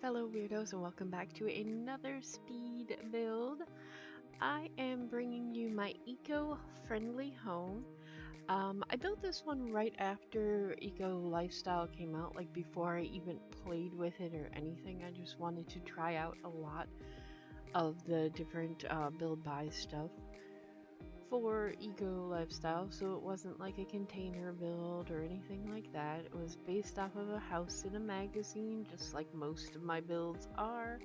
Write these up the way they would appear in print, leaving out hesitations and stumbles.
fellow weirdos, and welcome back to another speed build. I am bringing you my eco-friendly home. I built this one right after Eco Lifestyle came out, like before I even played with it or anything. I just wanted to try out a lot of the different build buy stuff for Eco Lifestyle, so it wasn't like a container build or anything like that. It was based off of a house in a magazine, just like most of my builds are.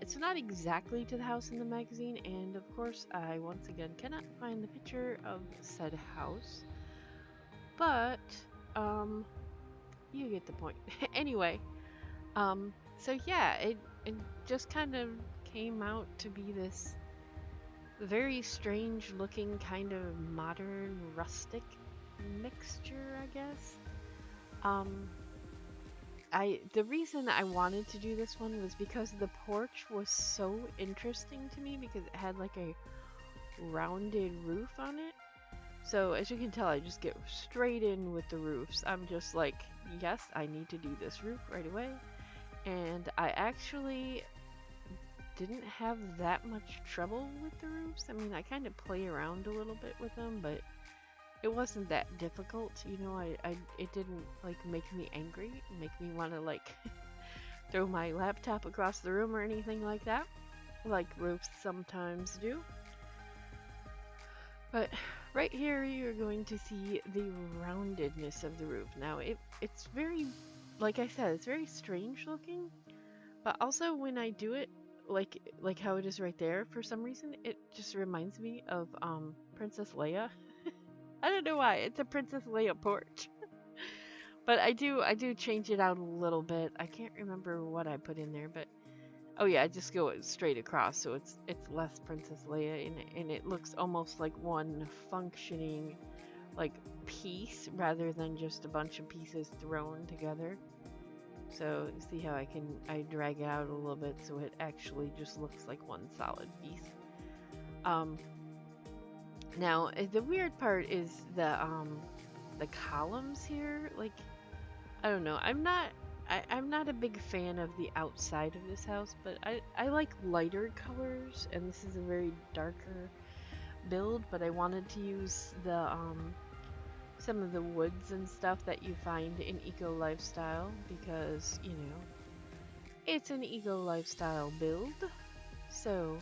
It's not exactly to the house in the magazine, and of course, I once again cannot find the picture of said house, but um, you get the point. Anyway, so yeah, it just kind of came out to be this very strange looking kind of modern rustic mixture, I guess. Um, the reason I wanted to do this one was because the porch was so interesting to me because it had like a rounded roof on it. So as you can tell, I just get straight in with the roofs. I'm just like, yes, I need to do this roof right away. And I actually didn't have that much trouble with the roofs. I mean, I kind of play around a little bit with them, but it wasn't that difficult. It didn't like make me angry, make me want to like throw my laptop across the room or anything like that, like roofs sometimes do. But right here, you're going to see the roundedness of the roof. Now, it's very, like I said, it's very strange looking, but also when I do it, like how it is right there, for some reason, it just reminds me of Princess Leia. I don't know why. It's a Princess Leia porch. But I do change it out a little bit. I can't remember what I put in there, but oh yeah, I just go straight across, so it's less Princess Leia, and it looks almost like one functioning like piece rather than just a bunch of pieces thrown together. So you see how I drag it out a little bit so it actually just looks like one solid piece. Um, Now the weird part is the columns here. Like I don't know. I'm not a big fan of the outside of this house, but I like lighter colors, and this is a very darker build, but I wanted to use the some of the woods and stuff that you find in Eco Lifestyle because, it's an Eco Lifestyle build. So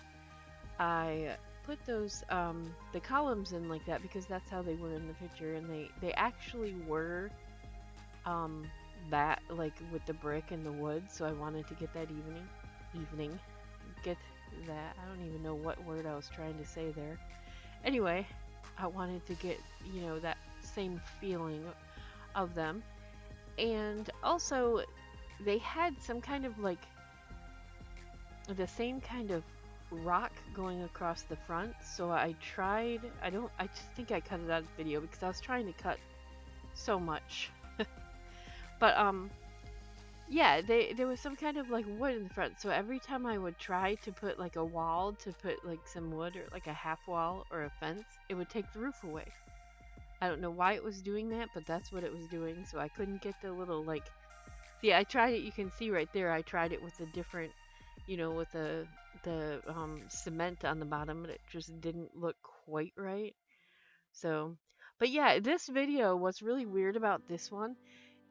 I put those the columns in like that because that's how they were in the picture, and they actually were um that like with the brick and the wood, so I wanted to get that evening get that. I don't even know what word I was trying to say there. Anyway, I wanted to get, that same feeling of them. And also they had some kind of like the same kind of rock going across the front, so I just think I cut it out of the video because I was trying to cut so much. But yeah, there was some kind of like wood in the front. So every time I would try to put like a wall to put like some wood or like a half wall or a fence, it would take the roof away. I don't know why it was doing that, but that's what it was doing. So I couldn't get the little like see, I tried it, you can see right there. I tried it with a different, with the cement on the bottom, but it just didn't look quite right. So, but yeah, this video, what's really weird about this one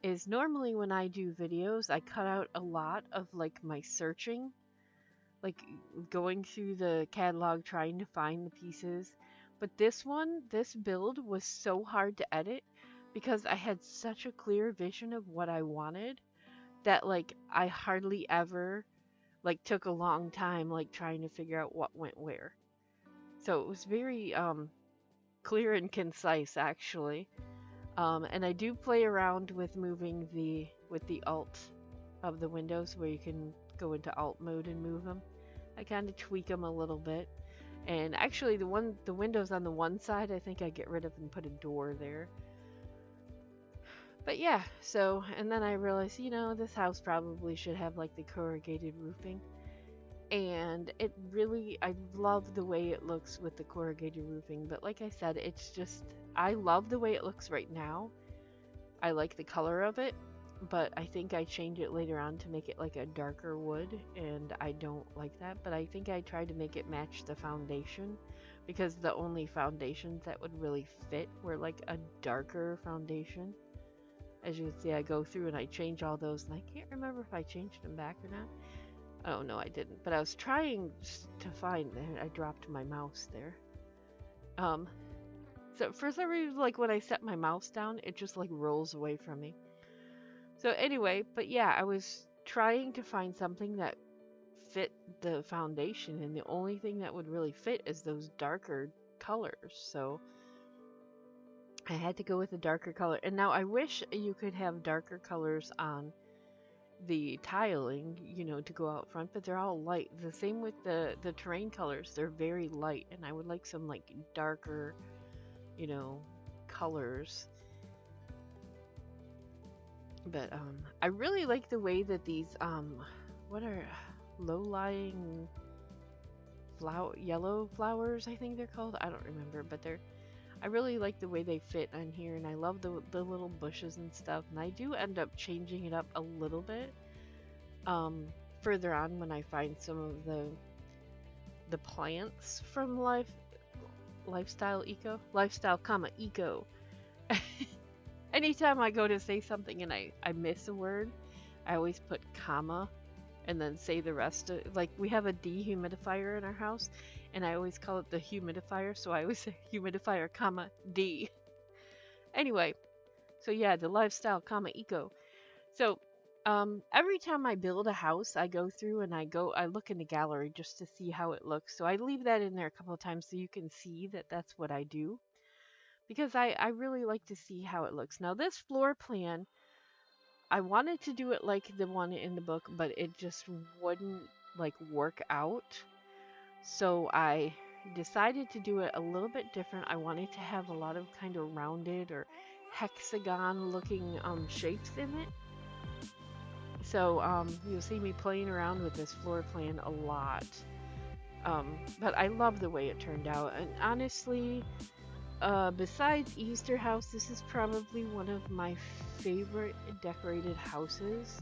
is normally when I do videos, I cut out a lot of like my searching, like going through the catalog trying to find the pieces. But this build was so hard to edit because I had such a clear vision of what I wanted that like I hardly ever like took a long time like trying to figure out what went where. So it was very clear and concise actually. And I do play around with moving with the alt of the windows where you can go into alt mode and move them. I kind of tweak them a little bit. And actually the windows on the one side, I think I get rid of and put a door there. But yeah, so, and then I realized, this house probably should have like the corrugated roofing. And I love the way it looks with the corrugated roofing. But like I said, I love the way it looks right now. I like the color of it. but I think I changed it later on to make it like a darker wood, and I don't like that. But I think I tried to make it match the foundation because the only foundations that would really fit were like a darker foundation. As you can see, I go through and I change all those, and I can't remember if I changed them back or not. Oh no, I didn't. But I was trying to find there. I dropped my mouse there. Um, so for some reason, like when I set my mouse down, it just like rolls away from me. So anyway, but yeah, I was trying to find something that fit the foundation, and the only thing that would really fit is those darker colors. So I had to go with a darker color. And now I wish you could have darker colors on the tiling, to go out front, but they're all light. The same with the terrain colors. They're very light, and I would like some like darker, you know, colors. But I really like the way that these what are low-lying yellow flowers, I think they're called. I don't remember, but I really like the way they fit on here, and I love the little bushes and stuff. And I do end up changing it up a little bit um further on when I find some of the plants from lifestyle comma eco. Anytime I go to say something and I miss a word, I always put comma and then say the rest of, like, we have a dehumidifier in our house, and I always call it the humidifier, so I always say humidifier comma D. Anyway, so yeah, the lifestyle comma eco. So every time I build a house, I go through and I look in the gallery just to see how it looks. So I leave that in there a couple of times so you can see that that's what I do, because I really like to see how it looks. Now this floor plan, I wanted to do it like the one in the book, but it just wouldn't like work out. So I decided to do it a little bit different. I wanted to have a lot of kind of rounded or hexagon looking shapes in it. So you'll see me playing around with this floor plan a lot. But I love the way it turned out. And honestly, besides Easter House, this is probably one of my favorite decorated houses.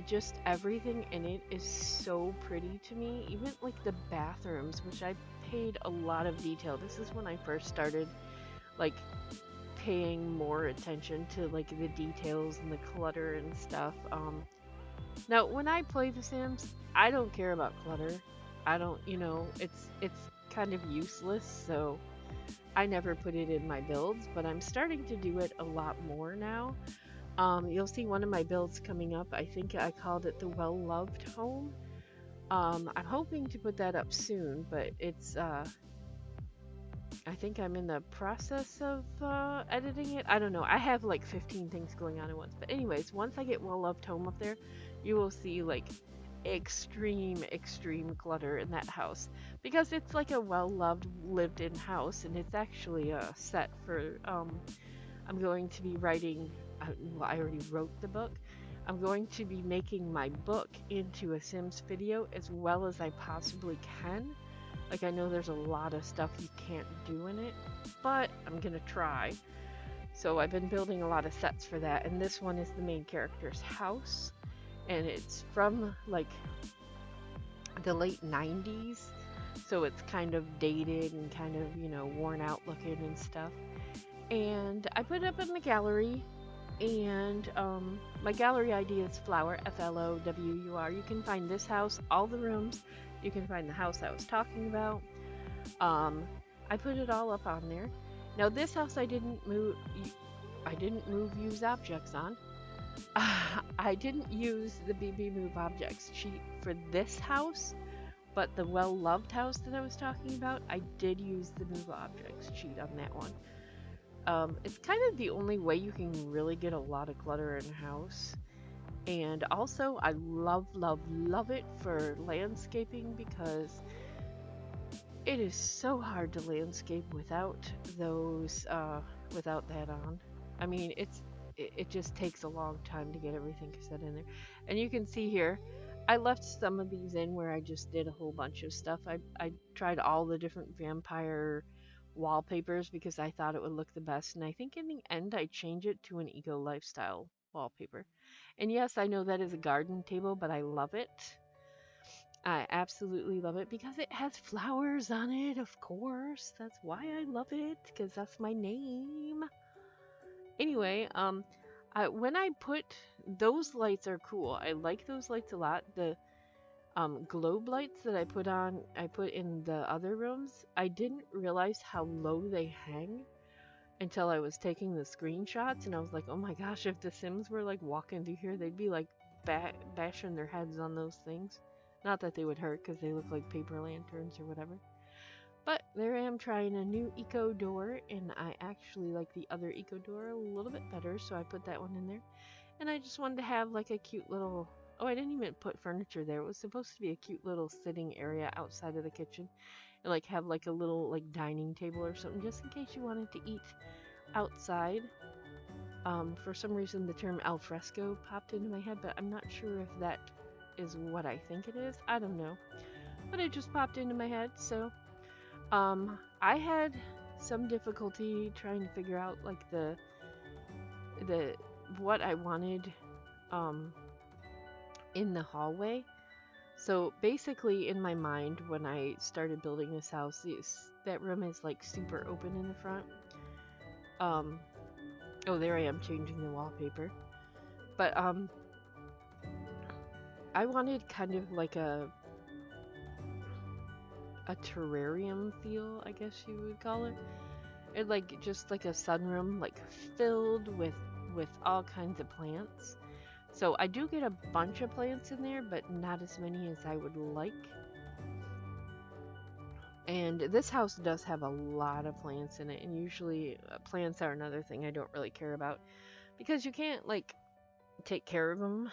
Just everything in it is so pretty to me. Even like the bathrooms, which I paid a lot of detail. This is when I first started like paying more attention to like the details and the clutter and stuff. Now when I play The Sims, I don't care about clutter. I don't, it's kind of useless, so I never put it in my builds, but I'm starting to do it a lot more now. You'll see one of my builds coming up. I think I called it the Well-Loved Home. I'm hoping to put that up soon, but it's I think I'm in the process of editing it. I don't know. I have like 15 things going on at once. But anyways, once I get Well-Loved Home up there, you will see like extreme clutter in that house, because it's like a well-loved lived-in house, and it's actually a set for I'm going to be writing, well, I already wrote the book. I'm going to be making my book into a Sims video as well as I possibly can. Like, I know there's a lot of stuff you can't do in it, but I'm gonna try. So I've been building a lot of sets for that, and this one is the main character's house, and it's from like the late 90s, so it's kind of dated and kind of, worn out looking and stuff. And I put it up in the gallery, and my gallery ID is Flower, Flowur. You can find this house, all the rooms. You can find the house I was talking about. I put it all up on there. Now this house I didn't move. Use objects on. I didn't use the BB Move Objects cheat for this house, but the well-loved house that I was talking about, I did use the Move Objects cheat on that one. It's kind of the only way you can really get a lot of clutter in a house. And also, I love it for landscaping, because it is so hard to landscape without those, without that on. I mean, it just takes a long time to get everything set in there. And you can see here, I left some of these in where I just did a whole bunch of stuff. I tried all the different vampire wallpapers because I thought it would look the best, and I think in the end I changed it to an eco lifestyle wallpaper. And yes, I know that is a garden table, but I love it. I absolutely love it because it has flowers on it, of course. That's why I love it, because that's my name. Anyway, when I put those lights are cool. I like those lights a lot. The globe lights that I put in the other rooms, I didn't realize how low they hang until I was taking the screenshots, and I was like, oh my gosh, if the Sims were like walking through here, they'd be like bashing their heads on those things. Not that they would hurt because they look like paper lanterns or whatever. But there I am trying a new eco door, and I actually like the other eco door a little bit better, so I put that one in there. And I just wanted to have like a cute little. Oh, I didn't even put furniture there. It was supposed to be a cute little sitting area outside of the kitchen, and like have like a little like dining table or something, just in case you wanted to eat outside. For some reason, the term al fresco popped into my head, but I'm not sure if that is what I think it is. I don't know, but it just popped into my head. So, I had some difficulty trying to figure out like the what I wanted um in the hallway. So basically, in my mind, when I started building this house, that room is like super open in the front. Um, oh, there I am changing the wallpaper. But I wanted kind of like a terrarium feel, I guess you would call it. It like just like a sunroom, like filled with all kinds of plants. So I do get a bunch of plants in there, but not as many as I would like. And this house does have a lot of plants in it, and usually plants are another thing I don't really care about because you can't like take care of them.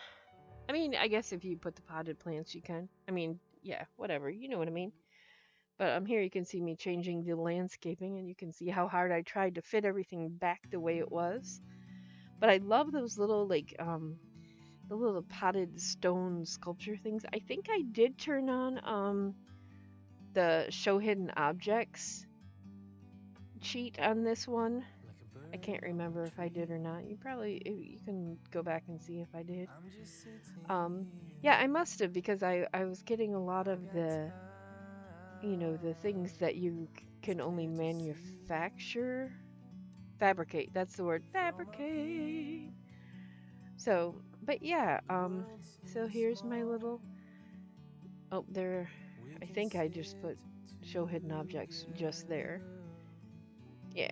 I mean, I guess if you put the potted plants, you can. I mean, yeah, whatever, you know what I mean. But here you can see me changing the landscaping, and you can see how hard I tried to fit everything back the way it was. But I love those little like the little potted stone sculpture things. I think I did turn on the show hidden objects cheat on this one. I can't remember if I did or not. You can go back and see if I did. Um, yeah, I must have because I was getting a lot of the things that you can only manufacture, fabricate. That's the word, fabricate. So, but yeah, so here's my little. Oh, there. I think I just put show hidden objects just there. Yeah.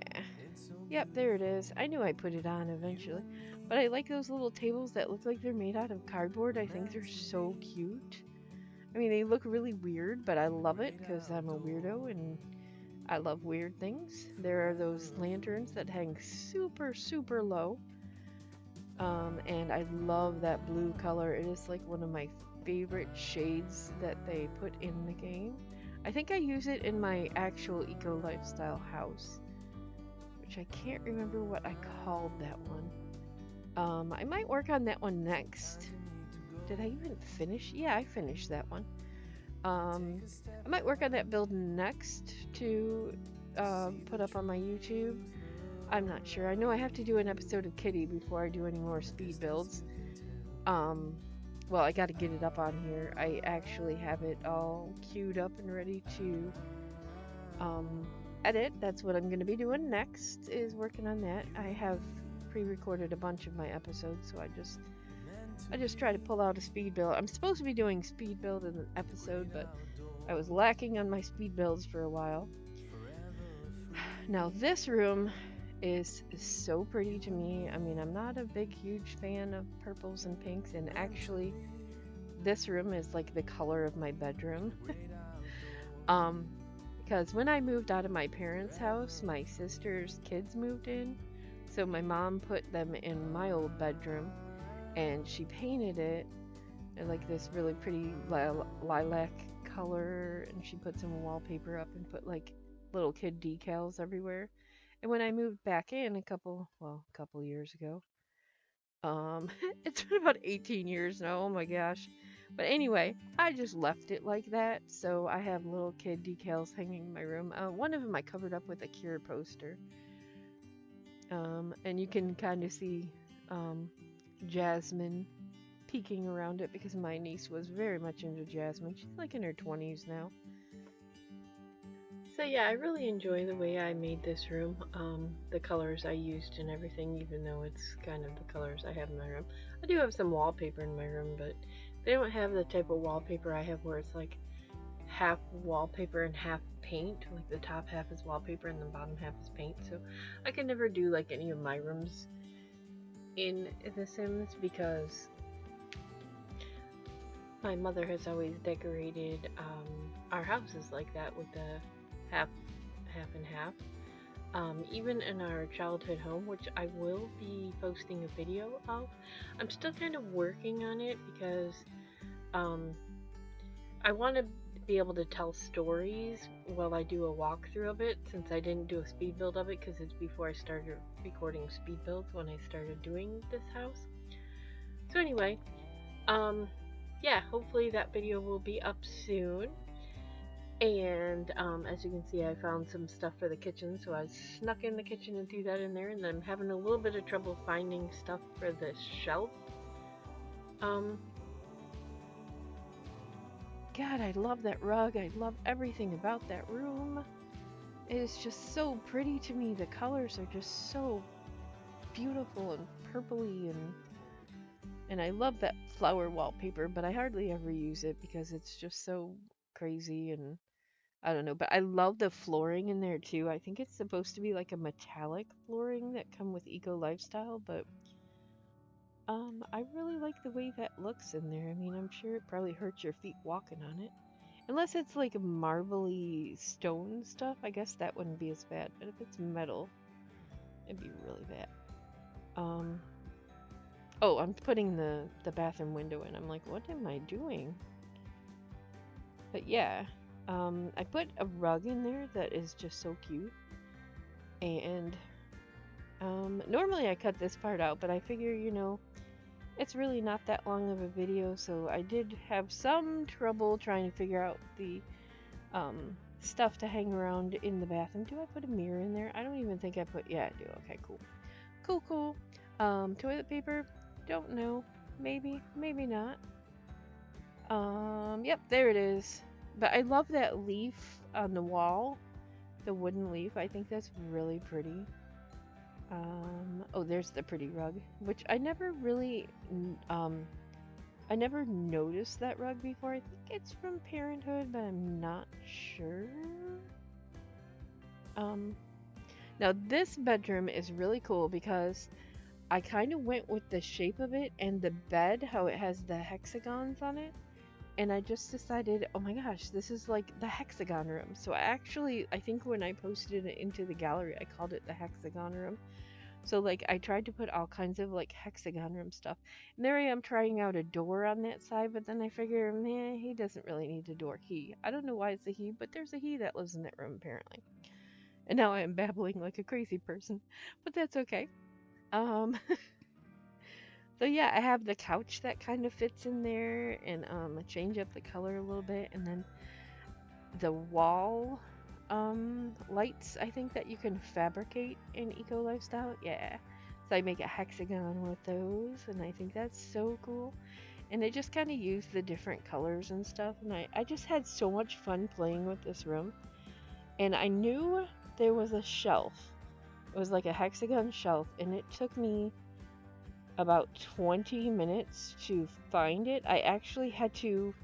Yep, there it is. I knew I put it on eventually. But I like those little tables that look like they're made out of cardboard. I think they're so cute. I mean, they look really weird, but I love it because I'm a weirdo and I love weird things. There are those lanterns that hang super, super low. And I love that blue color. It is like one of my favorite shades that they put in the game. I think I use it in my actual eco lifestyle house, which I can't remember what I called that one. I might work on that one next. Did I even finish? Yeah, I finished that one. I might work on that build next to put up on my YouTube. I'm not sure. I know I have to do an episode of Kitty before I do any more speed builds. Well, I got to get it up on here. I actually have it all queued up and ready to edit. That's what I'm going to be doing next, is working on that. I have pre-recorded a bunch of my episodes, so I just try to pull out a speed build. I'm supposed to be doing speed build in an episode, but I was lacking on my speed builds for a while. Now this room is so pretty to me. I mean, I'm not a big, huge fan of purples and pinks, and actually, this room is like the color of my bedroom. Because when I moved out of my parents' house, my sister's kids moved in, so my mom put them in my old bedroom, and she painted it in like this really pretty lilac color, and she put some wallpaper up and put like little kid decals everywhere. And when I moved back in a couple years ago, it's been about 18 years now, oh my gosh. But anyway, I just left it like that, so I have little kid decals hanging in my room. One of them I covered up with a Cure poster. And you can kind of see jasmine peeking around it because my niece was very much into jasmine. She's like in her 20s now. So yeah, I really enjoy the way I made this room. The colors I used and everything, even though it's kind of the colors I have in my room. I do have some wallpaper in my room, but they don't have the type of wallpaper I have where it's like half wallpaper and half paint. Like the top half is wallpaper and the bottom half is paint. So I can never do like any of my rooms in The Sims because my mother has always decorated our houses like that with the half and half. Even in our childhood home, which I will be posting a video of. I'm still kind of working on it because um, I want to be able to tell stories while I do a walkthrough of it, since I didn't do a speed build of it because it's before I started recording speed builds when I started doing this house. So anyway, yeah, hopefully that video will be up soon. And as you can see, I found some stuff for the kitchen, so I snuck in the kitchen and threw that in there. And then I'm having a little bit of trouble finding stuff for the shelf. God, I love that rug. I love everything about that room. It is just so pretty to me. The colors are just so beautiful and purpley, and I love that flower wallpaper, but I hardly ever use it because it's just so crazy and I don't know, but I love the flooring in there too. I think it's supposed to be like a metallic flooring that come with Eco Lifestyle, but I really like the way that looks in there. I mean, I'm sure it probably hurts your feet walking on it. Unless it's like marbly stone stuff, I guess that wouldn't be as bad. But if it's metal, it'd be really bad. Oh, I'm putting the bathroom window in. I'm like, what am I doing? But yeah, I put a rug in there that is just so cute. And normally I cut this part out, but I figure, you know, it's really not that long of a video, so I did have some trouble trying to figure out the stuff to hang around in the bathroom. Do I put a mirror in there? I don't even think I put, yeah, I do. Okay, cool. Cool. Toilet paper? Don't know. Maybe, maybe not. Yep, there it is. But I love that leaf on the wall, the wooden leaf. I think that's really pretty. Oh, there's the pretty rug, which I never really, I never noticed that rug before. I think it's from Parenthood, but I'm not sure. Now this bedroom is really cool because I kind of went with the shape of it and the bed, how it has the hexagons on it. And I just decided, oh my gosh, this is like the hexagon room. So I think when I posted it into the gallery, I called it the hexagon room. So like I tried to put all kinds of like hexagon room stuff. And there I am trying out a door on that side, but then I figure, man, he doesn't really need a door. I don't know why it's a he, but there's a he that lives in that room apparently. And now I am babbling like a crazy person, but that's okay. Um, so yeah, I have the couch that kind of fits in there, and I change up the color a little bit, and then the wall lights I think that you can fabricate in Eco Lifestyle. Yeah. So I make a hexagon with those, and I think that's so cool. And I just kind of use the different colors and stuff, and I just had so much fun playing with this room. And I knew there was a shelf. It was like a hexagon shelf, and it took me about 20 minutes to find it. I actually had to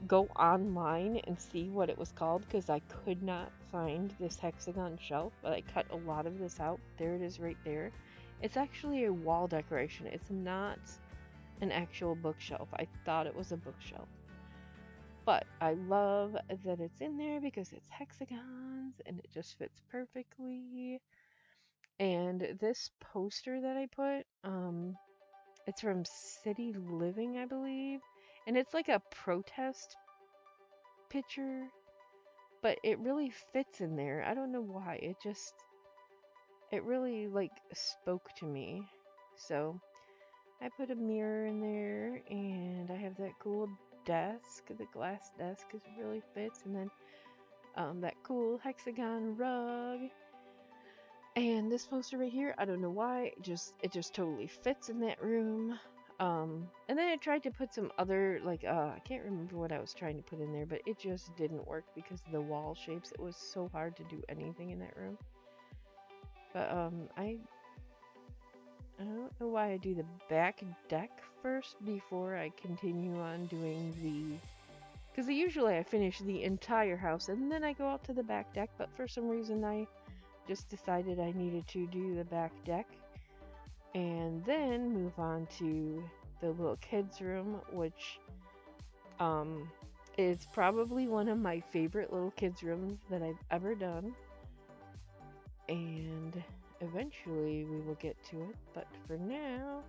go online and see what it was called because I could not find this hexagon shelf, but I cut a lot of this out. There it is right there. It's actually a wall decoration. It's not an actual bookshelf. I thought it was a bookshelf. But I love that it's in there because it's hexagons and it just fits perfectly. And this poster that I put, it's from City Living, I believe. And it's like a protest picture, but it really fits in there. I don't know why. It really like spoke to me. So I put a mirror in there, and I have that cool desk. The glass desk is really fits, and then that cool hexagon rug. And this poster right here, I don't know why, it just totally fits in that room. And then I tried to put some other like I can't remember what I was trying to put in there, but it just didn't work because of the wall shapes. It was so hard to do anything in that room. But I don't know why I do the back deck first before I continue on doing the. Because usually I finish the entire house and then I go out to the back deck, but for some reason I just decided I needed to do the back deck and then move on to the little kids' room, which um, is probably one of my favorite little kids' rooms that I've ever done. And eventually we will get to it, but for now.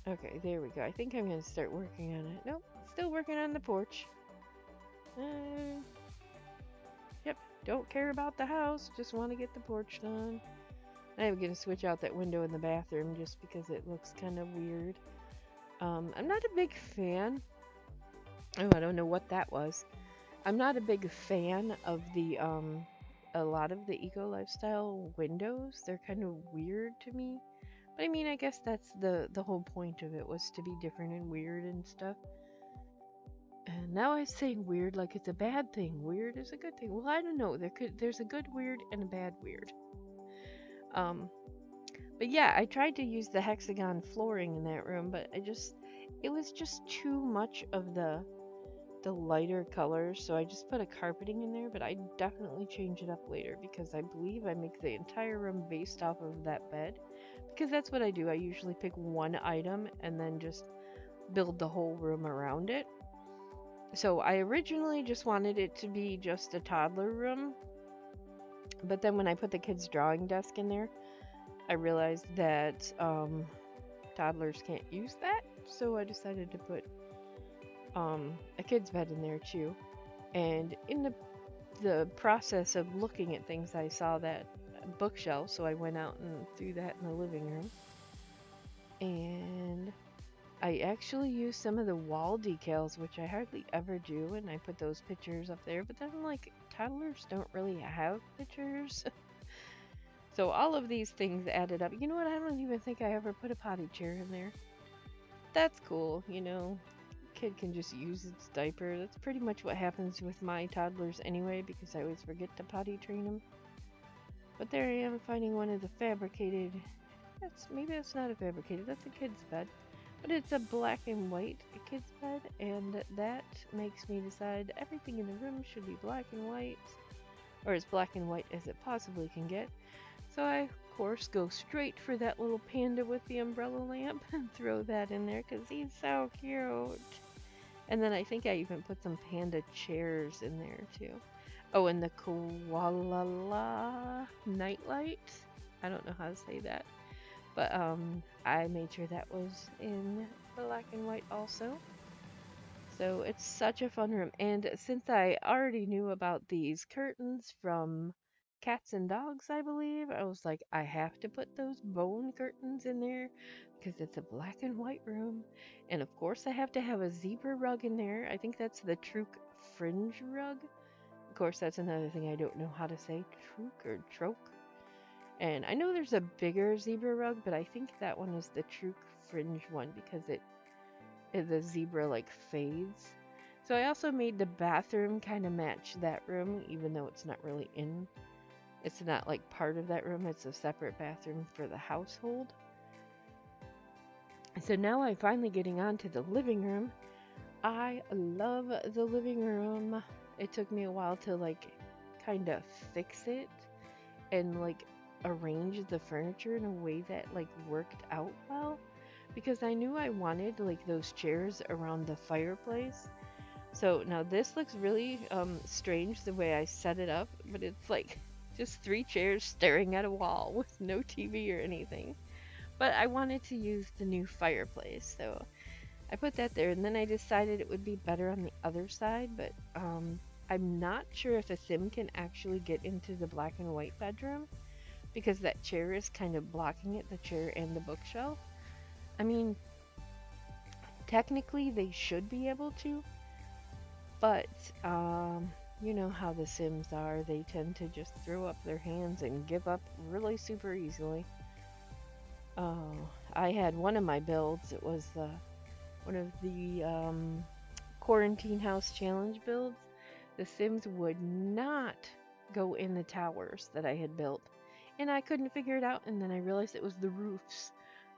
Okay, there we go. I think I'm going to start working on it. Nope, still working on the porch. Uh, yep, don't care about the house, just want to get the porch done. I'm going to switch out that window in the bathroom just because it looks kind of weird. I'm not a big fan. Oh, I don't know what that was. I'm not a big fan of the a lot of the eco lifestyle windows. They're kind of weird to me. But I mean, I guess that's the whole point of it, was to be different and weird and stuff. And now I'm saying weird like it's a bad thing. Weird is a good thing. Well, I don't know. There's a good weird and a bad weird. Um, but yeah, I tried to use the hexagon flooring in that room, but it was just too much of the lighter colors, so I just put a carpeting in there, but I definitely change it up later because I believe I make the entire room based off of that bed, because that's what I do. I usually pick one item and then just build the whole room around it. So I originally just wanted it to be just a toddler room, but then when I put the kids' drawing desk in there, I realized that toddlers can't use that, so I decided to put a kid's bed in there too. And in the process of looking at things, I saw that bookshelf, so I went out and threw that in the living room. And I actually used some of the wall decals, which I hardly ever do, and I put those pictures up there. But then, like, toddlers don't really have pictures. So all of these things added up. You know what? I don't even think I ever put a potty chair in there. That's cool, you know. Kid can just use its diaper. That's pretty much what happens with my toddlers anyway, because I always forget to potty train them. But there I am finding one of the fabricated. Maybe that's not a fabricated. That's a kid's bed, but it's a black and white kid's bed, and that makes me decide everything in the room should be black and white, or as black and white as it possibly can get. So I, of course, go straight for that little panda with the umbrella lamp and throw that in there because he's so cute. And then I think I even put some panda chairs in there too. Oh, and the koala nightlight. I don't know how to say that. But I made sure that was in black and white also. So it's such a fun room. And since I already knew about these curtains from Cats and Dogs, I believe, I was like, I have to put those bone curtains in there because it's a black and white room. And of course, I have to have a zebra rug in there. I think that's the Truk fringe rug. Of course, that's another thing I don't know how to say, Truk or Troke. And I know there's a bigger zebra rug, but I think that one is the Truk fringe one because the zebra like fades. So I also made the bathroom kind of match that room, even though it's not really in. It's not like part of that room. It's a separate bathroom for the household. So now I'm finally getting on to the living room. I love the living room. It took me a while to like kind of fix it and like arrange the furniture in a way that like worked out well, because I knew I wanted like those chairs around the fireplace. So now this looks really strange the way I set it up, but it's like just 3 chairs staring at a wall with no TV or anything. But I wanted to use the new fireplace, so I put that there, and then I decided it would be better on the other side, but I'm not sure if a sim can actually get into the black and white bedroom because that chair is kind of blocking it, the chair and the bookshelf. I mean, technically they should be able to, but You know how the Sims are. They tend to just throw up their hands and give up really super easily. Oh, I had one of my builds. It was one of the quarantine house challenge builds. The Sims would not go in the towers that I had built, and I couldn't figure it out. And then I realized it was the roofs.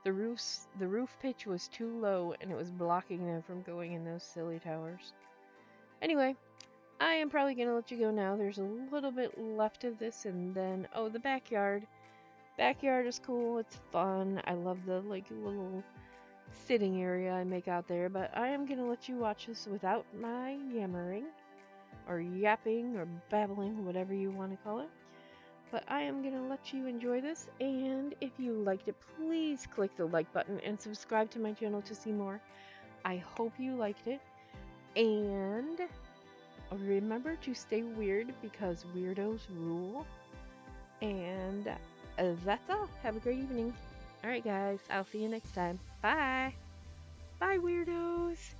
The roof pitch was too low, and it was blocking them from going in those silly towers. Anyway, I am probably gonna let you go now. There's a little bit left of this, and then oh, the backyard. Backyard is cool. It's fun. I love the like little sitting area I make out there. But I am gonna let you watch this without my yammering or yapping or babbling, whatever you want to call it. But I am gonna let you enjoy this. And if you liked it, please click the like button and subscribe to my channel to see more. I hope you liked it. And remember to stay weird because weirdos rule. And that's all. Have a great evening. All right, guys. I'll see you next time. Bye. Bye, weirdos.